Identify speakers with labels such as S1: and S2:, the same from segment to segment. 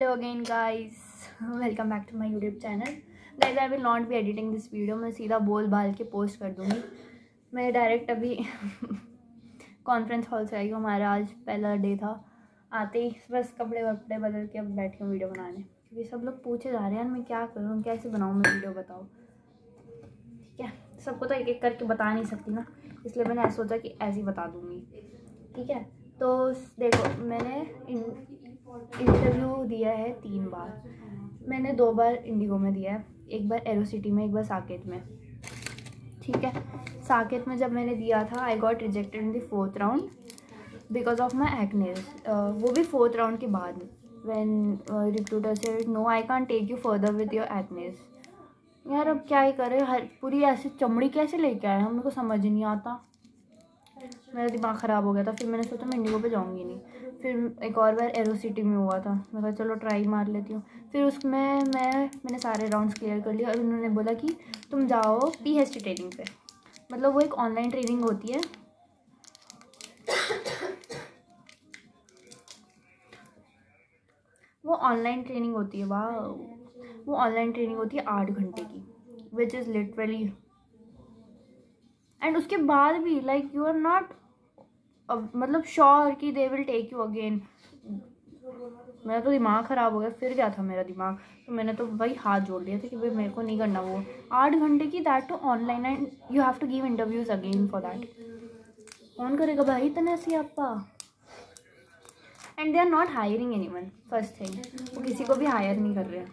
S1: Hello again guys, welcome back to my YouTube channel. Guys I will not be editing this video, मैं सीधा बोल बाल के post कर दूँगी। मैं डायरेक्ट अभी कॉन्फ्रेंस हॉल से आई हूँ। हमारा आज पहला डे था। आते ही बस कपड़े वपड़े बदल के अब बैठी हूँ वीडियो बनाने, क्योंकि सब लोग पूछे जा रहे हैं मैं क्या करूँ, कैसे बनाऊँ मैं वीडियो, बताओ। ठीक है, सबको तो एक एक करके बता नहीं सकती ना, इसलिए मैंने ऐसा सोचा कि ऐसे ही बता दूँगी। ठीक है, तो देखो मैंने इंटरव्यू दिया है 3 बार। मैंने 2 बार इंडिगो में दिया है, एक बार एरोसिटी में, एक बार साकेत में। ठीक है, साकेत में जब मैंने दिया था I got rejected in the 4th round because of my acne. वो भी 4th राउंड के बाद, when recruiter said no I can't take you further with your acne. यार अब क्या ही करें, हर पूरी ऐसी चमड़ी कैसे लेके आए, हम लोग को समझ ही नहीं आता। मेरा दिमाग ख़राब हो गया था, फिर मैंने सोचा मैं इंडिगो पे जाऊँगी नहीं। फिर एक और बार एरोसिटी में हुआ था, मैं कहा चलो ट्राई मार लेती हूँ। फिर उसमें मैंने सारे राउंड्स क्लियर कर लिए और उन्होंने बोला कि तुम जाओ PHT ट्रेनिंग पे। मतलब वो एक ऑनलाइन ट्रेनिंग होती है। वो ऑनलाइन ट्रेनिंग होती है, वाह, वो ऑनलाइन ट्रेनिंग होती है 8 घंटे की, विच इज़ लिटरली। एंड उसके बाद भी लाइक यू आर नॉट मतलब श्योर कि they will take you again. मेरा तो दिमाग ख़राब हो गया, फिर क्या था मेरा दिमाग, तो मैंने तो भाई हाथ जोड़ लिया था कि भाई मेरे को नहीं करना वो 8 घंटे की, that too online, and you have to give interviews again for that. कौन करेगा भाई इतने ऐसी आपका। And they are not hiring anyone, first thing, वो किसी को भी हायर नहीं कर रहे हैं,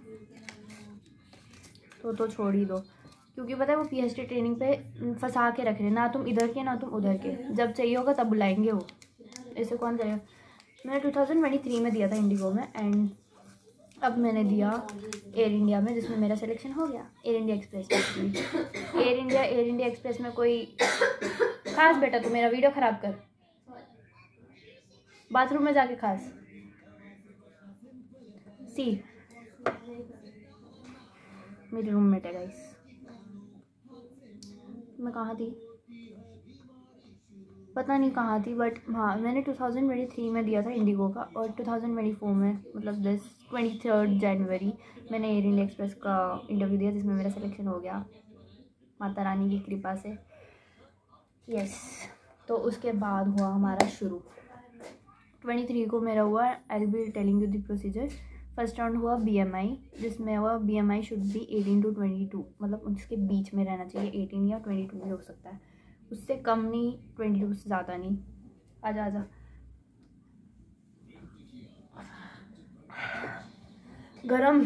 S1: तो छोड़ ही दो। क्योंकि पता है वो PHT ट्रेनिंग पे फंसा के रख रहे हैं, ना तुम इधर के ना तुम उधर के, जब चाहिए होगा तब बुलाएंगे वो, ऐसे कौन करेगा। मैंने 2023 में दिया था इंडिगो में, एंड अब मैंने दिया एयर इंडिया में, जिसमें मेरा सिलेक्शन हो गया। एयर इंडिया एक्सप्रेस में, एयर इंडिया एक्सप्रेस में कोई खास, बेटा तू मेरा वीडियो ख़राब कर, बाथरूम में जाके खास। सी मेरी रूममेट है गाइस। मैं कहाँ थी, पता नहीं कहाँ थी, बट हाँ मैंने 2023 में दिया था इंडिगो का, और 2024 में मतलब 23 जनवरी मैंने एयर इंडिया एक्सप्रेस का इंटरव्यू दिया, जिसमें मेरा सिलेक्शन हो गया माता रानी की कृपा से। यस, तो उसके बाद हुआ हमारा शुरू। 23 को मेरा हुआ, I will be telling you the procedure. First round हुआ BMI, जिसमें हुआ BMI शुड बी 18 to 22, मतलब उसके बीच में रहना चाहिए, 18 या 22 भी हो सकता है, उससे कम नहीं, 22 से ज़्यादा नहीं। आजा आजा, गरम।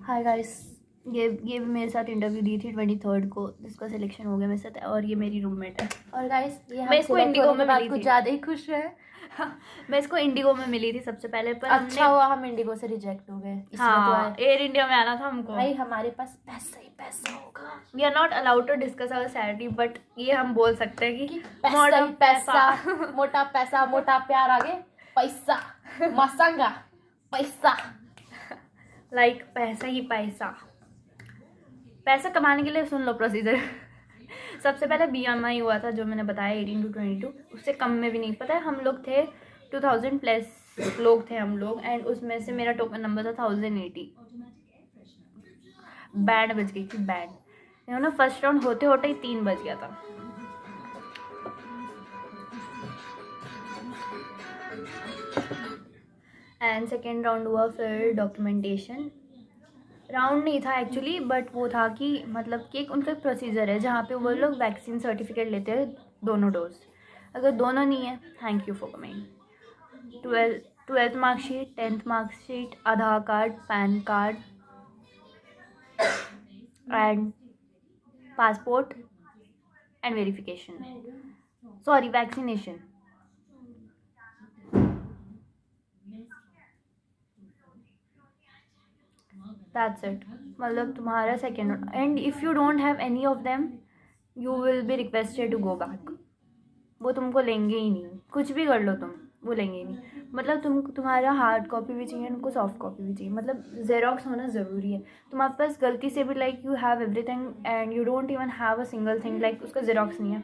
S1: हाय गाइस, ये मेरे साथ इंटरव्यू दी थी 23 को, जिसका सिलेक्शन हो गया मेरे साथ, और ये मेरी रूममेट है। और गाइस ये मैं इसको इंडिगो में मिली थी, ज़्यादा ही खुश है। मैं इसको इंडिगो में मिली थी सबसे पहले, पर अच्छा हुआ हम इंडिगो से रिजेक्ट हो गए। हाँ, एयर इंडिया में आना था हमको। भाई हमारे पास पैसा ही पैसा होगा। We are not allowed to discuss our salary, but ये हम बोल सकते हैं कि पैसा ही पैसा, मोटा पैसा, मोटा प्यार, आगे पैसा, मसंगा पैसा, लाइक पैसा ही पैसा। पैसा कमाने के लिए सुन लो प्रोसीजर। सबसे पहले BMI हुआ था, जो मैंने बताया 18 to 22, उससे कम में भी नहीं। पता है हम लोग थे 2000 प्लस लोग थे हम लोग, एंड उसमें से मेरा टोकन नंबर था 1080। बैंड बज गई थी, बैंड, ना फर्स्ट राउंड होते होते ही 3 बज गया था। एंड सेकेंड राउंड हुआ फिर डॉक्यूमेंटेशन। राउंड नहीं था एक्चुअली, बट वो था कि मतलब कि एक उनका प्रोसीजर है जहाँ पे वो लोग वैक्सीन सर्टिफिकेट लेते हैं, दोनों डोज। अगर दोनों नहीं है, thank you for coming. 12th marksheet, 10th marksheet, Aadhaar card, PAN card and passport and verification, sorry vaccination. That's it, मतलब तुम्हारा second. And if you don't have any of them you will be requested to go back. वो तुमको लेंगे ही नहीं, कुछ भी कर लो तुम, वो लेंगे ही नहीं। मतलब तुम्हारा हार्ड कॉपी भी चाहिए, उनको सॉफ्ट कॉपी भी चाहिए, मतलब जेरोक्स होना ज़रूरी है। तुम्हारे पास गलती से भी like you have everything and you don't even have a single thing, like उसका जेरोक्स नहीं है,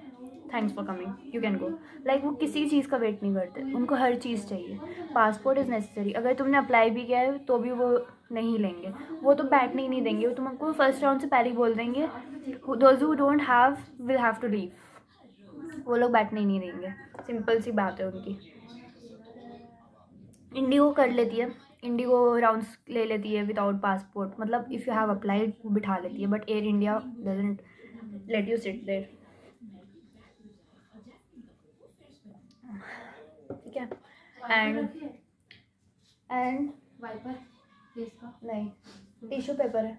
S1: thanks for coming, you can go. Like वो किसी चीज़ का वेट नहीं करते, उनको हर चीज़ चाहिए। पासपोर्ट इज़ नेसेसरी, अगर तुमने अप्लाई भी किया है तो भी वो नहीं लेंगे, वो तो बैठने ही नहीं देंगे, वो तुमको फर्स्ट राउंड से पहले ही बोल देंगे those who don't have will have to leave, वो लोग बैठने ही नहीं देंगे। सिंपल सी बात है उनकी। इंडिगो कर लेती है, इंडिगो राउंड्स ले लेती है विदाउट पासपोर्ट, मतलब इफ़ यू हैव अप्लाइड वो बिठा लेती है, but Air India doesn't let you sit there, ठीक है। एंड
S2: वाइपर
S1: नहीं, टिश्यू पेपर है।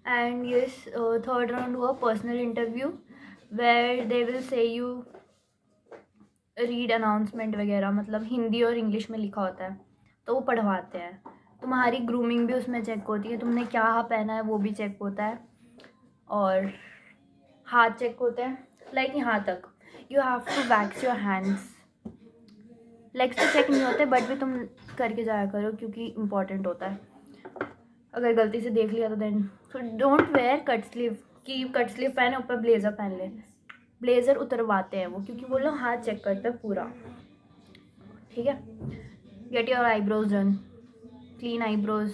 S1: एंड यस, थर्ड राउंड हुआ personal interview, where they will say you read announcement वगैरह, मतलब हिंदी और इंग्लिश में लिखा होता है, तो वो पढ़वाते हैं। तुम्हारी ग्रूमिंग भी उसमें चेक होती है, तुमने क्या पहना है वो भी चेक होता है, और हाथ चेक होते हैं, लाइक यहाँ तक you have to wax your hands. Legs तो चेक नहीं होते, बट भी तुम करके जाया करो क्योंकि इम्पॉर्टेंट होता है। अगर गलती से देख लिया तो then don't wear cut sleeve, कि कट स्लीव पहने ऊपर ब्लेज़र पहन ले, ब्लेज़र उतरवाते हैं वो, क्योंकि वो लोग हाथ चेक करते हैं पूरा, ठीक है। Get your eyebrows done, clean eyebrows,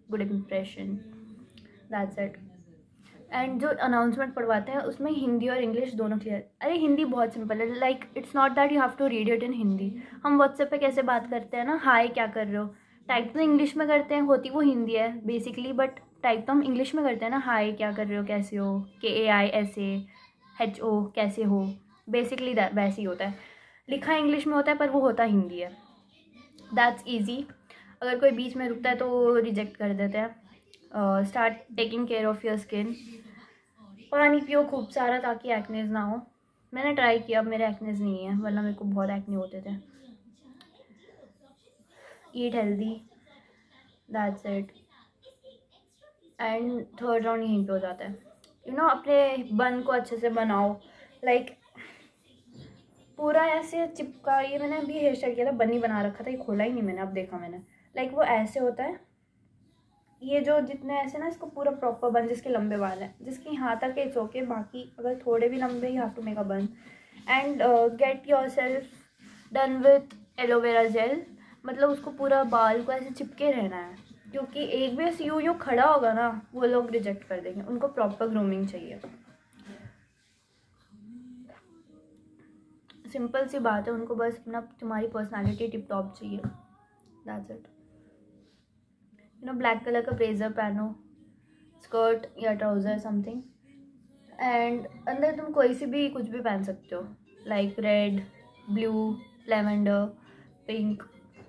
S1: good impression, that's it. And जो अनाउंसमेंट पढ़वाते हैं उसमें हिंदी और इंग्लिश दोनों क्लियर। अरे हिंदी बहुत सिंपल है, like it's not that you have to read it in Hindi. हम व्हाट्सएप पे कैसे बात करते हैं ना, हाय क्या कर रहे हो, टाइप तो इंग्लिश में करते हैं, होती वो हिंदी है बेसिकली, बट टाइप तो हम इंग्लिश में करते हैं ना, हाय क्या कर रहे हो, कैसे हो, KAISAHO कैसे हो, बेसिकली वैसे ही होता है। लिखा इंग्लिश में होता है पर वो होता हिंदी है, दैट्स ईजी। अगर कोई बीच में रुकता है तो रिजेक्ट कर देते हैं। Start taking care of your skin, पानी पियो खूब सारा ताकि एक्नेज ना हो। मैंने ट्राई किया, अब मेरे एक्नेज नहीं है, वरना मेरे को बहुत एक्ने होते थे। Eat healthy, that's it. And third round यहीं पे हो जाता है। यू नो अपने बन को अच्छे से बनाओ, लाइक पूरा ऐसे चिपका, ये मैंने अभी हेयर स्टाइल किया था, बन ही बना रखा था, ये खोला ही नहीं मैंने, अब देखा मैंने, लाइक वो ऐसे होता है, ये जो जितने ऐसे ना, इसको पूरा प्रॉपर बन, जिसके लंबे बाल हैं, जिसके यहाँ तक इट्स ओके, बाकी अगर थोड़े भी लंबे you have to make a bun. And get yourself done with aloe vera gel, मतलब उसको पूरा बाल को ऐसे चिपके रहना है, क्योंकि एक भी ऐसे यूँ खड़ा होगा ना, वो लोग रिजेक्ट कर देंगे, उनको प्रॉपर ग्रूमिंग चाहिए। सिंपल सी बात है, उनको बस अपना तुम्हारी पर्सनालिटी टिप टॉप चाहिए, that's it. You know black colour का ब्लेजर पहनो, स्कर्ट या ट्राउज़र समथिंग, एंड अंदर तुम कोई सी भी कुछ भी पहन सकते हो, like red, blue, lavender, pink,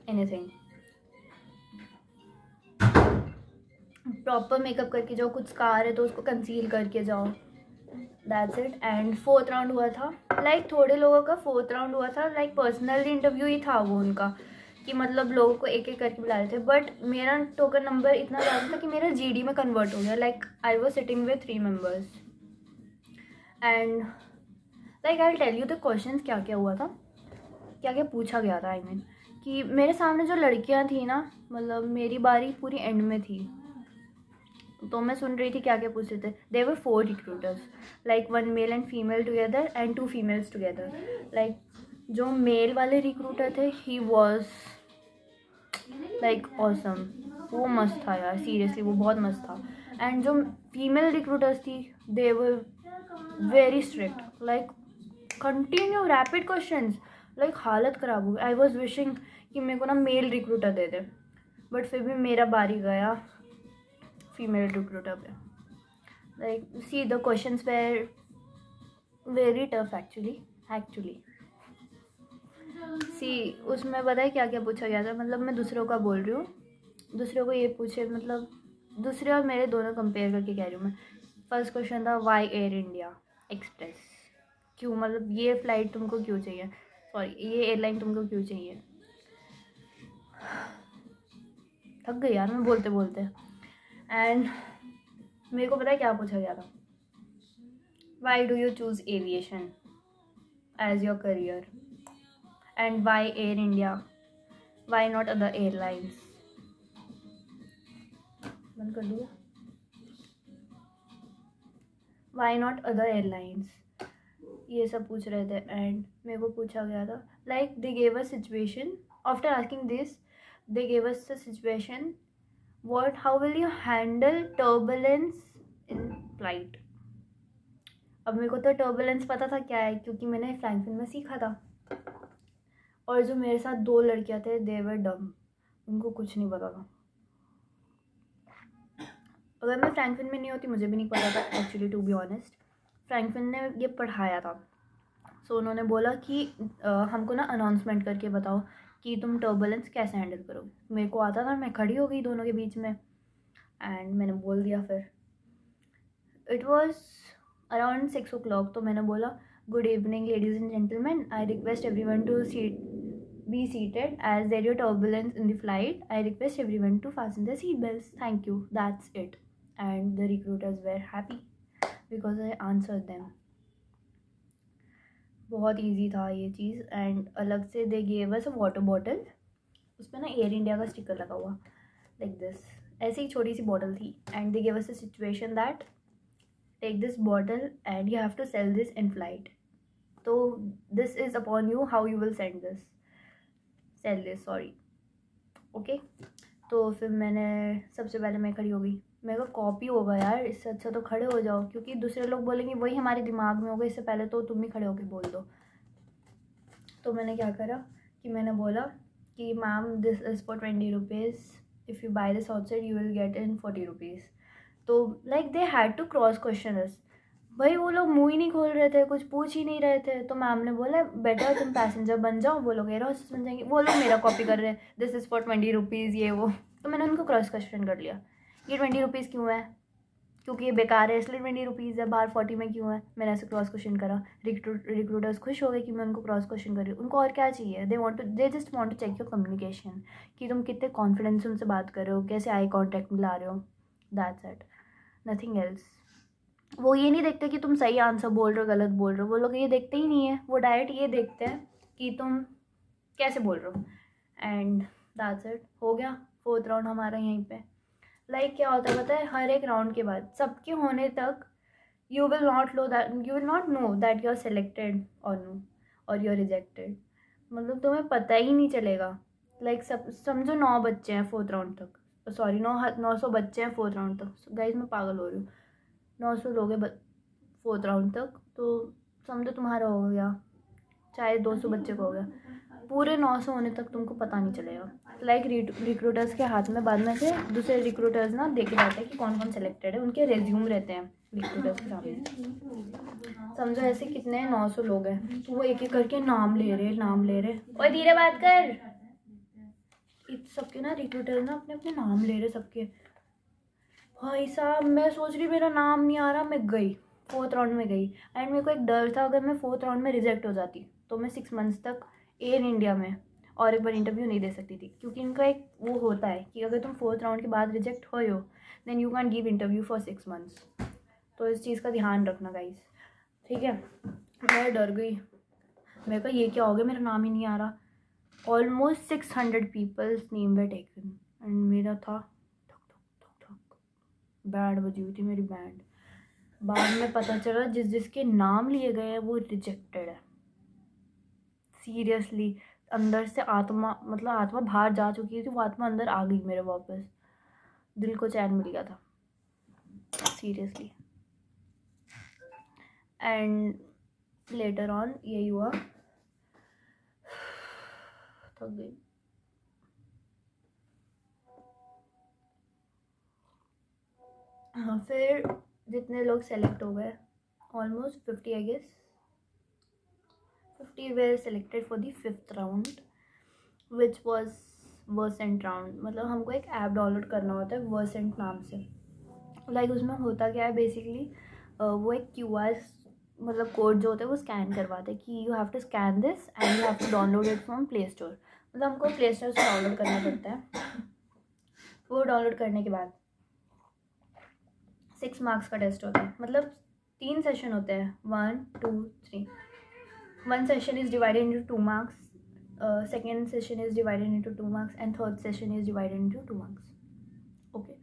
S1: anything. Proper makeup करके जाओ, कुछ स्कार है तो उसको कंसील करके जाओ, that's it. And fourth round हुआ था, लाइक थोड़े लोगों का फोर्थ राउंड हुआ था, लाइक पर्सनल इंटरव्यू ही था वो उनका, कि मतलब लोगों को एक एक करके बुला रहे थे, बट मेरा टोकन नंबर इतना ज़्यादा था कि मेरा GD में कन्वर्ट हो गया, like I was sitting with 3 members. And like I will tell you the question क्या क्या हुआ था, क्या क्या पूछा गया था। आई मीन कि मेरे सामने जो लड़कियां थी ना, मतलब मेरी बारी पूरी एंड में थी, तो मैं सुन रही थी क्या क्या पूछ रहे थे। There were 4 recruiters, like 1 male and female together and 2 females together. Like जो मेल वाले रिक्रूटर थे, ही वॉज लाइक ऑसम, वो मस्त था यार, सीरियसली वो बहुत मस्त था। एंड जो फीमेल रिक्रूटर्स थी, they were very strict, like continue rapid questions, like हालत ख़राब हो गई। आई वॉज विशिंग कि मेरे को ना मेल रिक्रूटर दे दे, बट फिर भी मेरा बारी गया फीमेल रिक्रूटर पे। Like see the questions were very tough actually see, उसमें पता है क्या क्या पूछा गया था, मतलब मैं दूसरों का बोल रही हूँ, दूसरों को ये पूछे, मतलब दूसरे और मेरे दोनों कंपेयर करके कह रही हूँ मैं। फर्स्ट क्वेश्चन था वाई एयर इंडिया एक्सप्रेस, क्यों, मतलब ये फ़्लाइट तुमको क्यों चाहिए, सॉरी ये एयरलाइन तुमको क्यों चाहिए। थक गई यार मैं बोलते बोलते। एंड मेरे को पता है क्या पूछा गया था, why do you choose aviation as your career, and why Air India, why not other airlines. बंद कर दूँगा, वाई नॉट अदर एयरलाइंस, ये सब पूछ रहे थे एंड मेरे को पूछा गया था like they gave a situation after asking this they gave us the situation what how will you handle turbulence in flight. अब मेरे को तो टर्बुलेंस पता था क्या है क्योंकि मैंने फ्रैंकफर्ट में सीखा था, और जो मेरे साथ 2 लड़कियां थे दे वर डम, उनको कुछ नहीं पता था। अगर मैं फ्रैंकफर्ट में नहीं होती मुझे भी नहीं पता था actually, to be honest. Frankfurt ने ये पढ़ाया था, सो उन्होंने बोला कि हमको ना अनाउंसमेंट करके बताओ कि तुम टर्बुलेंस कैसे हैंडल करोगे। मेरे को आता था, मैं खड़ी हो गई दोनों के बीच में एंड मैंने बोल दिया। फिर इट वॉज अराउंड 6 o'clock, तो मैंने बोला good evening ladies and gentleman, I request everyone to be seated as there is turbulence in the flight. I request everyone to fasten their seat belts. Thank you. That's it. And the recruiters were happy because I answered them. बहुत easy था ये चीज़। And अलग से दे gave us अ water bottle, उस पर ना air India का sticker लगा हुआ लाइक दिस, ऐसी ही छोटी सी बॉटल थी। And they gave us a situation that take this bottle and you have to sell this in flight, तो this is upon you how you will send this sell this, sorry okay. तो फिर मैंने सबसे पहले मैं खड़ी हो गई, मेरे को कॉपी होगा यार, इससे अच्छा तो खड़े हो जाओ, क्योंकि दूसरे लोग बोलेंगे वही हमारे दिमाग में होगा, इससे पहले तो तुम ही खड़े होके बोल दो। तो मैंने क्या करा कि मैंने बोला कि ma'am this is for 20 rupees, if you buy this outside you will get in 40 rupees. तो like they had to cross question us. भाई वो लोग मुँह ही नहीं खोल रहे थे, कुछ पूछ ही नहीं रहे थे। तो मैम ने बोला बेटर तुम पैसेंजर बन जाओ, वो लोग एयर होस्टेस बन जाएंगे। वो लोग मेरा कॉपी कर रहे हैं, दिस इज़ फॉर 20 रुपीज़ ये वो। तो मैंने उनको क्रॉस क्वेश्चन कर लिया, ये 20 रुपीज़ क्यों है, क्योंकि ये बेकार है इसलिए 20 रुपीज़ है, बाहर 40 में क्यों है। मैंने ऐसे क्रॉस क्वेश्चन करा। रिक्रूटर्स खुश हो गए कि मैं उनको क्रॉस क्वेश्चन कर रही हूँ। उनको और क्या चाहिए, they just want to check your communication, कि तुम कितने कॉन्फिडेंस उनसे बात कर रहे हो, कैसे आई कॉन्टैक्ट मिला रहे हो, दैट्स इट, नथिंग एल्स। वो ये नहीं देखते कि तुम सही आंसर बोल रहे हो गलत बोल रहे हो, वो लोग ये देखते ही नहीं है। वो डायरेक्ट ये देखते हैं कि तुम कैसे बोल रहे हो, एंड दैट्स इट, हो गया 4th राउंड हमारा यहीं पे। लाइक क्या होता है पता है, हर एक राउंड के बाद सबके होने तक you will not know that you are selected और यू आर रिजेक्टेड, मतलब तुम्हें पता ही नहीं चलेगा। लाइक सब समझो 9 बच्चे हैं 4th राउंड तक, सॉरी 900 बच्चे हैं 4th राउंड तक। गाइज मैं पागल हो रही हूँ, 900 लोग हैं 4th राउंड तक, तो समझो तुम्हारा हो गया, चाहे 200 बच्चे को हो गया, पूरे 900 होने तक तुमको पता नहीं चलेगा। लाइक रिक्रूटर्स के हाथ में बाद में से दूसरे रिक्रूटर्स ना देखे जाते हैं कि कौन कौन सेलेक्टेड है, उनके रेज्यूम रहते हैं रिक्रूटर्स के सामने। समझो ऐसे कितने 900 लोग हैं, तो वो एक एक करके नाम ले रहे। ओए धीरे बात कर, सबके ना रिक्रूटर्स ना अपने अपने नाम ले रहे सबके। भाई साहब मैं सोच रही मेरा नाम नहीं आ रहा, मैं गई 4th राउंड में गई। एंड मेरे को एक डर था, अगर मैं 4th राउंड में रिजेक्ट हो जाती तो मैं 6 मंथ्स तक एयर इंडिया में और एक बार इंटरव्यू नहीं दे सकती थी, क्योंकि इनका एक वो होता है कि अगर तुम 4th राउंड के बाद रिजेक्ट हो then you can give interview for 6 months. तो इस चीज़ का ध्यान रखना गाइस, ठीक है। मैं डर गई, मेरे को ये क्या हो गया, मेरा नाम ही नहीं आ रहा। Almost 600 people's name were taken and मेरा था बैंड बजी हुई थी मेरी बैंड। बाद में पता चला जिसके नाम लिए गए हैं वो रिजेक्टेड है। सीरियसली अंदर से आत्मा, मतलब आत्मा बाहर जा चुकी थी, वो आत्मा अंदर आ गई मेरे वापस, दिल को चैन मिल गया था सीरियसली। एंड लेटर ऑन यही हुआ, थक गई। हाँ फिर जितने लोग सेलेक्ट हो गए, almost 50 I guess, 50 were selected for the 5th round which was Versant round. मतलब हमको एक ऐप डाउनलोड करना होता है वर्सेंट नाम से। लाइक उसमें होता क्या है बेसिकली, वो एक QR मतलब कोड जो होता है वो स्कैन करवाते हैं कि you have to scan this and you have to download it from Play Store. मतलब हमको प्ले स्टोर से डाउनलोड करना पड़ता है। वो डाउनलोड करने के बाद 6 मार्क्स का टेस्ट होता है, मतलब 3 सेशन होते हैं, 1 2 3। 1 session is divided into 2 marks, second session is divided into 2 marks and third session is divided into 2 marks. Okay,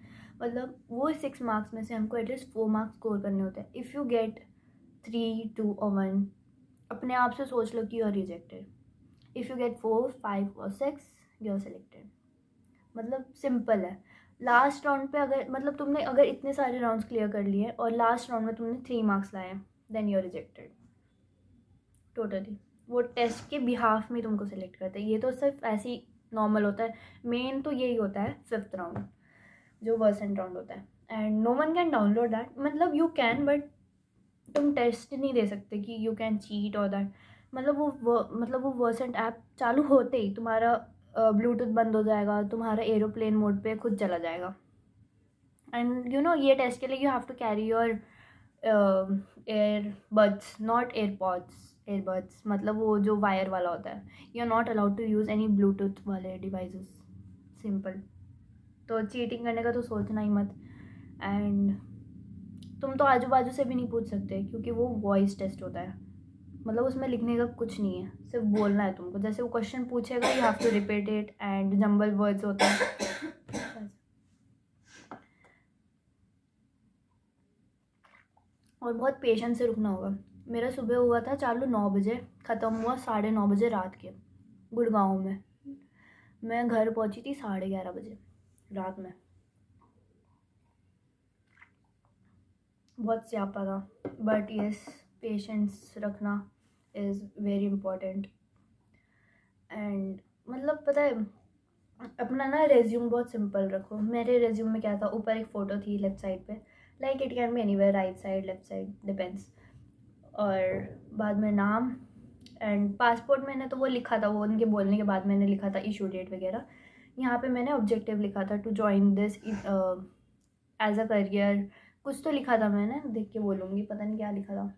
S1: मतलब वो 6 मार्क्स में से हमको एटलीस्ट 4 मार्क्स स्कोर करने होते हैं। इफ़ यू गेट 3 2 और 1 अपने आप से सोच लो कि you are rejected. If you get 4, 5 और 6 यू आर सिलेक्टेड. मतलब सिंपल है. लास्ट राउंड पे अगर मतलब तुमने अगर इतने सारे राउंड्स क्लियर कर लिए और लास्ट राउंड में तुमने 3 मार्क्स लाए then you are rejected totally. वो टेस्ट के बिहाफ में तुमको सिलेक्ट करते हैं. ये तो सिर्फ ऐसी नॉर्मल होता है. मेन तो यही होता है 5th राउंड जो वर्सेंट राउंड होता है. And no one can download that. मतलब यू कैन बट तुम टेस्ट नहीं दे सकते कि यू कैन चीट और दैट. मतलब वो वर्सेंट ऐप चालू होते ही तुम्हारा ब्लूटूथ बंद हो जाएगा, तुम्हारा एरोप्लेन मोड पे खुद चला जाएगा. एंड यू नो ये टेस्ट के लिए you have to carry your airbuds, not airbuds. मतलब वो जो वायर वाला होता है. You are not allowed to use any Bluetooth वाले डिवाइसेस. सिंपल. तो चीटिंग करने का तो सोचना ही मत. एंड तुम तो आजू बाजू से भी नहीं पूछ सकते क्योंकि वो वॉइस टेस्ट होता है. मतलब उसमें लिखने का कुछ नहीं है, सिर्फ बोलना है तुमको. जैसे वो क्वेश्चन पूछेगा you have to repeat it and jumble words होते हैं. और बहुत पेशेंस से रुकना होगा. मेरा सुबह हुआ था चालू 9 बजे, ख़त्म हुआ 9:30 बजे रात के गुड़गांव में. मैं घर पहुंची थी 11:30 बजे रात में. बहुत स्यापा था. बट येस, पेशेंस रखना इज़ वेरी इम्पोर्टेंट. एंड मतलब पता है अपना ना रेज्यूम बहुत सिंपल रखो. मेरे रेज्यूम में क्या था, ऊपर एक फ़ोटो थी लेफ़्ट साइड पे. Like it can be anywhere, right side, left side, depends. और बाद में नाम एंड पासपोर्ट मैंने तो वो लिखा था, वो उनके बोलने के बाद मैंने लिखा था इशू डेट वगैरह. यहाँ पे मैंने ऑब्जेक्टिव लिखा था to join this as a career. कुछ तो लिखा था, मैंने देख के बोलूँगी, पता नहीं क्या लिखा था,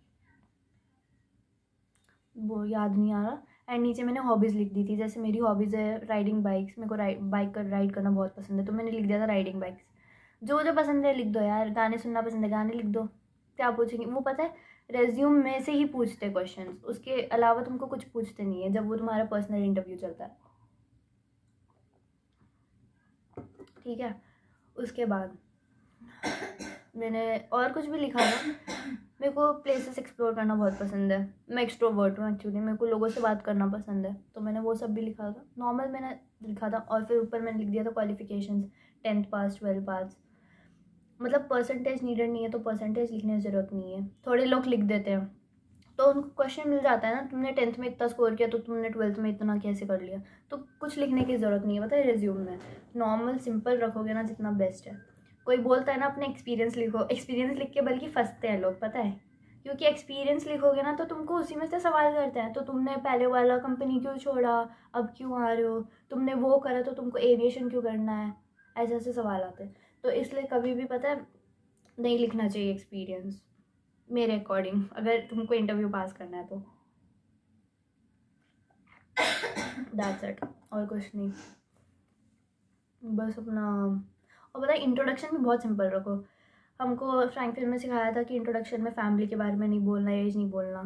S1: वो याद नहीं आ रहा. एंड नीचे मैंने हॉबीज़ लिख दी थी. जैसे मेरी हॉबीज़ है राइडिंग बाइक्स. मेरे को राइड करना बहुत पसंद है, तो मैंने लिख दिया था राइडिंग बाइक्स. जो जो पसंद है लिख दो यार. गाने सुनना पसंद है, गाने लिख दो. क्या पूछेंगे वो पता है, रेज्यूम में से ही पूछते क्वेश्चंस. उसके अलावा तुमको कुछ पूछते नहीं है जब वो तुम्हारा पर्सनल इंटरव्यू चलता है. ठीक है. उसके बाद मैंने और कुछ भी लिखा था. मेरे को प्लेसेस एक्सप्लोर करना बहुत पसंद है. मैं एक्सट्रोवर्ट हूँ एक्चुअली. मेरे को लोगों से बात करना पसंद है, तो मैंने वो सब भी लिखा था. नॉर्मल मैंने लिखा था. और फिर ऊपर मैंने लिख दिया था क्वालिफिकेशंस, 10th पास, 12th पास. मतलब परसेंटेज नीडेड नहीं है तो परसेंटेज लिखने की ज़रूरत नहीं है. थोड़े लोग लिख देते हैं तो उनको क्वेश्चन मिल जाता है ना, तुमने 10th में इतना स्कोर किया तो तुमने 12th में इतना कैसे कर लिया. तो कुछ लिखने की ज़रूरत नहीं है, पता है. रिज्यूम में नॉर्मल सिंपल रखोगे ना जितना बेस्ट है. कोई बोलता है ना अपने एक्सपीरियंस लिखो, एक्सपीरियंस लिख के बल्कि फंसते हैं लोग, पता है. क्योंकि एक्सपीरियंस लिखोगे ना तो तुमको उसी में से सवाल करते हैं. तो तुमने पहले वाला कंपनी क्यों छोड़ा, अब क्यों आ रहे हो, तुमने वो करा तो तुमको एविएशन क्यों करना है, ऐसे ऐसे सवाल आते हैं. तो इसलिए कभी भी पता है नहीं लिखना चाहिए एक्सपीरियंस, मेरे अकॉर्डिंग, अगर तुमको इंटरव्यू पास करना है तो. That's it. और कुछ नहीं, बस अपना. और पता है इंट्रोडक्शन भी बहुत सिंपल रखो. हमको फ्रैंकफिल में सिखाया था कि इंट्रोडक्शन में फैमिली के बारे में नहीं बोलना, एज नहीं बोलना.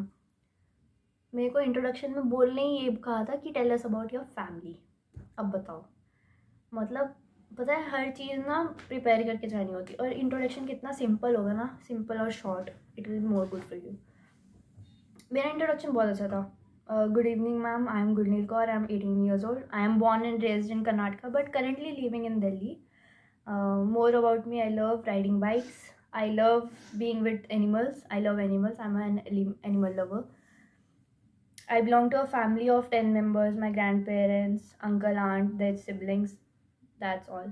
S1: मेरे को इंट्रोडक्शन में बोलने ही ये कहा था कि tell us about your family. अब बताओ, मतलब पता है हर चीज़ ना प्रिपेयर करके जानी होती. और इंट्रोडक्शन कितना सिंपल होगा ना, सिंपल और short, it will be more good for you. मेरा इंट्रोडक्शन बहुत अच्छा था. Good evening ma'am, I am Gurneel Kaur, I am 18 years old. I am born and raised in Karnataka but currently living in Delhi. More about me, I love riding bikes. I love being with animals. I love animals. I'm an animal lover. I belong to a family of 10 members. My grandparents, uncle, aunt, their siblings. That's all.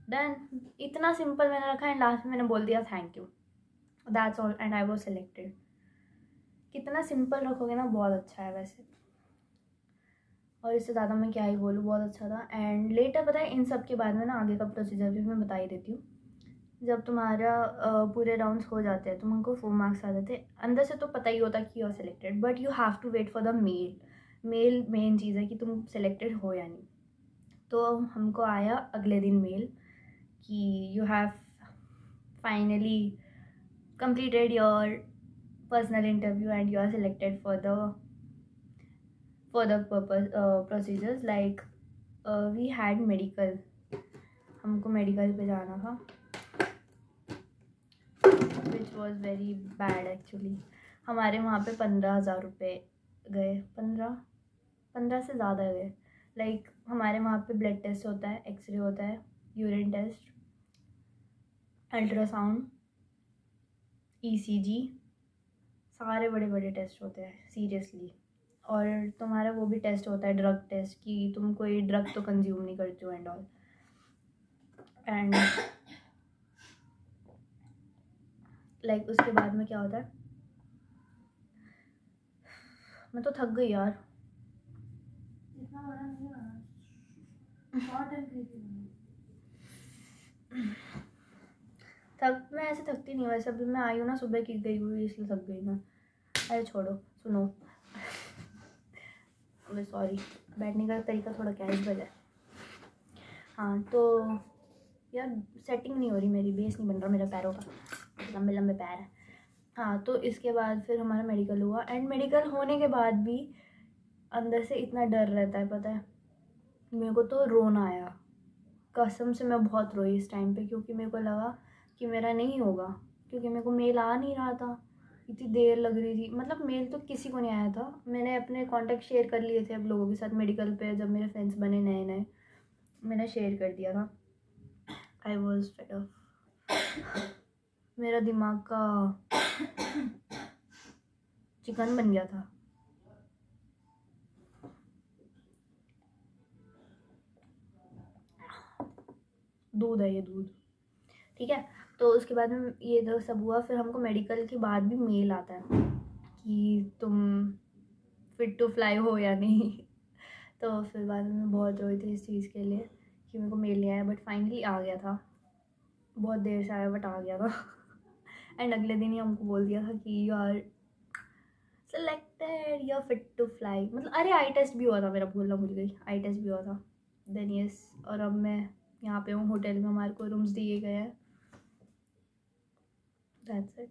S1: Then इतना simple मैंने रखा है. Last में मैंने बोल दिया thank you. That's all and I was selected. कितना simple रखोगे ना बहुत अच्छा है वैसे. और इससे ज़्यादा मैं क्या ही बोलूँ, बहुत अच्छा था. एंड लेटर पता है इन सब के बाद में ना आगे का प्रोसीजर भी मैं बता ही देती हूँ. जब तुम्हारा पूरे राउंड्स हो जाते हैं, तुमको 4 मार्क्स आ जाते हैं. अंदर से तो पता ही होता कि you are selected, but you have to wait for the mail main चीज़ है कि तुम सिलेक्टेड हो या नहीं. तो हमको आया अगले दिन मेल कि you have finally completed your personal interview and you are selected for the purpose procedures. Like we had medical. हमको मेडिकल पे जाना था, which was very bad actually. हमारे वहाँ पे 15,000 रुपये गए, 15 से ज़्यादा गए। लाइक हमारे वहाँ पे ब्लड टेस्ट होता है, एक्सरे होता है, यूरिन टेस्ट, अल्ट्रासाउंड, ECG, सारे बड़े बड़े टेस्ट होते हैं सीरियसली। और तुम्हारा वो भी टेस्ट होता है ड्रग टेस्ट, कि तुम कोई ड्रग तो कंज्यूम नहीं करते हो एंड ऑल। एंड लाइक उसके बाद में क्या होता है, मैं तो थक गई यार। इतना बड़ा नहीं बना, मैं ऐसे थकती नहीं, वैसे अभी मैं आई हूँ ना, सुबह की गई हुई इसलिए थक गई मैं। अरे छोड़ो, सुनो, मैं सॉरी, बैठने का तरीका थोड़ा क्या इस वजह। हाँ तो यार सेटिंग नहीं हो रही मेरी, बेस नहीं बन रहा मेरे पैरों का, लंबे लंबे पैर है। हाँ तो इसके बाद फिर हमारा मेडिकल हुआ, एंड मेडिकल होने के बाद भी अंदर से इतना डर रहता है, पता है मेरे को तो रोना आया, कसम से मैं बहुत रोई इस टाइम पे, क्योंकि मेरे को लगा कि मेरा नहीं होगा, क्योंकि मेरे को मेल आ नहीं रहा था, इतनी देर लग रही थी। मतलब मेल तो किसी को नहीं आया था, मैंने अपने कॉन्टैक्ट शेयर कर लिए थे अब लोगों के साथ मेडिकल पे, जब मेरे फ्रेंड्स बने नए नए मैंने शेयर कर दिया था। आई वॉज फेड अप, मेरा दिमाग का चिकन बन गया था। दूध है ये, दूध, ठीक है। तो उसके बाद में ये तो सब हुआ, फिर हमको मेडिकल के बाद भी मेल आता है कि तुम फिट टू फ्लाई हो या नहीं। तो फिर बाद में मैं बहुत रोई थी इस चीज़ के लिए कि मेरे को मेल नहीं आया, बट फाइनली आ गया था, बहुत देर से आया बट आ गया था। एंड अगले दिन ही हमको बोल दिया था कि you are selected, you are fit to fly. मतलब अरे आई टेस्ट भी हुआ था मेरा, भूलना भूल गई, आई टेस्ट भी हुआ था। देन यस, और अब मैं यहाँ पे हूँ होटल में, हमारे को रूम्स दिए गए हैं, दैट्स इट।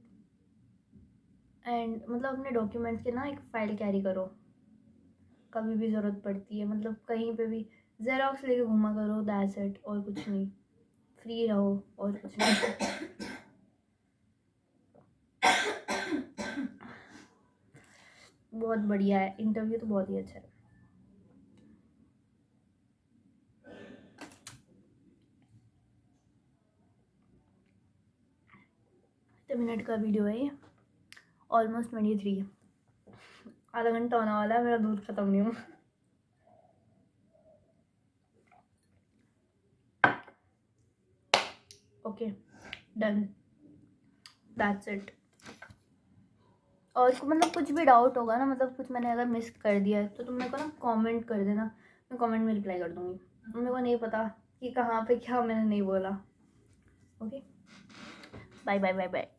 S1: एंड मतलब अपने डॉक्यूमेंट्स के ना एक फ़ाइल कैरी करो, कभी भी ज़रूरत पड़ती है, मतलब कहीं पे भी जेरोक्स लेके घूमा करो, दैट्स इट, और कुछ नहीं, फ्री रहो और कुछ नहीं। बहुत बढ़िया है इंटरव्यू, तो बहुत ही अच्छा है। मिनट का वीडियो है ये, ऑलमोस्ट 23, आधा घंटा होने वाला है, मेरा दूध खत्म नहीं हुआ। Okay done, that's it. और मतलब कुछ भी डाउट होगा ना, मतलब कुछ मैंने अगर मिस कर दिया है तो तुम मेरे को ना कमेंट कर देना, मैं कमेंट में रिप्लाई कर दूँगी। मेरे को नहीं पता कि कहाँ पे क्या मैंने नहीं बोला। Okay, bye bye bye bye.